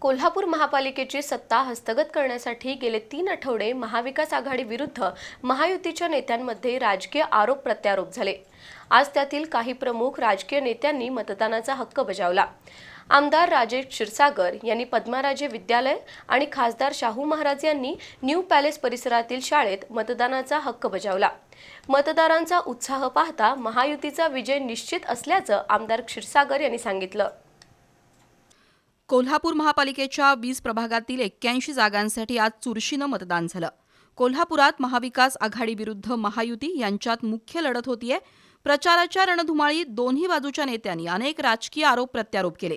कोल्हापूर महापालिकेची सत्ता हस्तगत करण्यासाठी गेले 3 आठवडे महाविकास आघाडी विरुद्ध महायुतीच्या नेत्यांमध्ये राजकीय आरोप प्रत्यारोप झाले। आज त्यातील काही प्रमुख राजकीय नेत्यांनी मतदानाचा हक्क बजावला। आमदार राजेश क्षीरसागर यांनी पद्माराजे विद्यालय आणि खासदार शाहू महाराज यांनी न्यू पॅलेस परिसरातील शाळेत मतदानाचा हक्क बजावला। मतदारांचा उत्साह पाहता महायुतीचा विजय निश्चित असल्याचं आमदार क्षीरसागर यांनी सांगितलं। कोल्हापूर महापालिकेच्या 20 प्रभागातील 81 जागांसाठी आज चुरशीनं मतदान झालं। कोल्हापुरात महाविकास आघाडी विरुद्ध महायुती यांच्यात मुख्य लढत होतीये। प्रचाराच्या रणधुमाळीत दोन्ही बाजूच्या नेत्यांनी अनेक राजकीय आरोप प्रत्यारोप केले।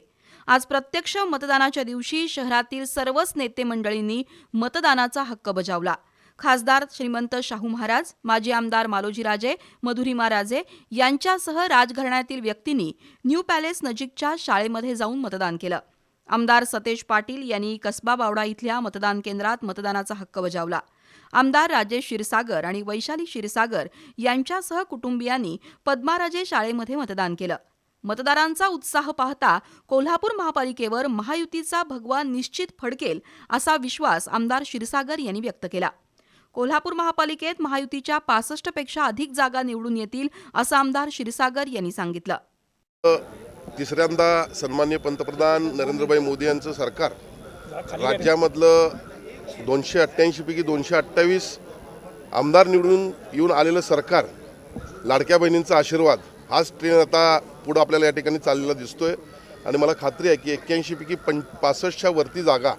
आज प्रत्यक्ष मतदानाच्या दिवशी शहरातील सर्वच नेते मंडळींनी मतदानाचा हक्क बजावला। खासदार श्रीमंत शाहू महाराज, माजी आमदार मालोजीराजे, मधुरिमा राजे यांच्यासह राजघराण्यातील व्यक्तींनी न्यू पॅलेस नजीकच्या शाळेमध्ये जाऊन मतदान केलं। आमदार सतेज पाटील यांनी कसबा बावडा इथल्या मतदान केंद्रात मतदानाचा हक्क बजावला। आमदार राजेश क्षीरसागर आणि वैशाली क्षीरसागर यांच्यासह कुटुंबियांनी पद्माराजे शाळेमध्ये मतदान केलं। मतदारांचा उत्साह पाहता कोल्हापूर महापालिकेवर महायुतीचा भगवा निश्चित फडकेल असा विश्वास आमदार क्षीरसागर यांनी व्यक्त केला। कोल्हापूर महापालिकेत महायुतीच्या 65 पेक्षा अधिक जागा निवडून येतील असं आमदार क्षीरसागर यांनी सांगितलं। तिसऱ्यांदा सन्माननीय पंतप्रधान नरेंद्रभाई मोदी यांचं सरकार राज्यामधलं 288 पैकी 228 आमदार निवडून येऊन आलेलं सरकार, लाडक्या बहिणींचा आशीर्वाद हाच ट्रेन आता पुढे आपल्याला या ठिकाणी चाललेला दिसतोय आणि मला खात्री आहे की 81 पैकी 65च्या वरती जागा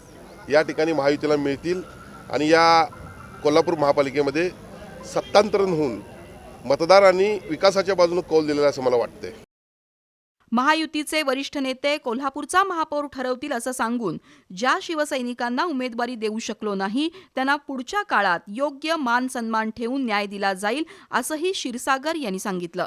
या ठिकाणी महायुतीला मिळतील आणि या कोल्हापूर महापालिकेमध्ये सत्तांतरण होऊन मतदारांनी विकासाच्या बाजूने कौल दिलेला असं मला वाटतंय। महायुतीचे वरिष्ठ नेते कोल्हापूरचा महापौर ठरवतील असं सांगून ज्या शिवसैनिकांना उमेदवारी देऊ शकलो नाही त्यांना पुढच्या काळात योग्य मान सन्मान ठेवून न्याय दिला जाईल असंही क्षीरसागर यांनी सांगितलं।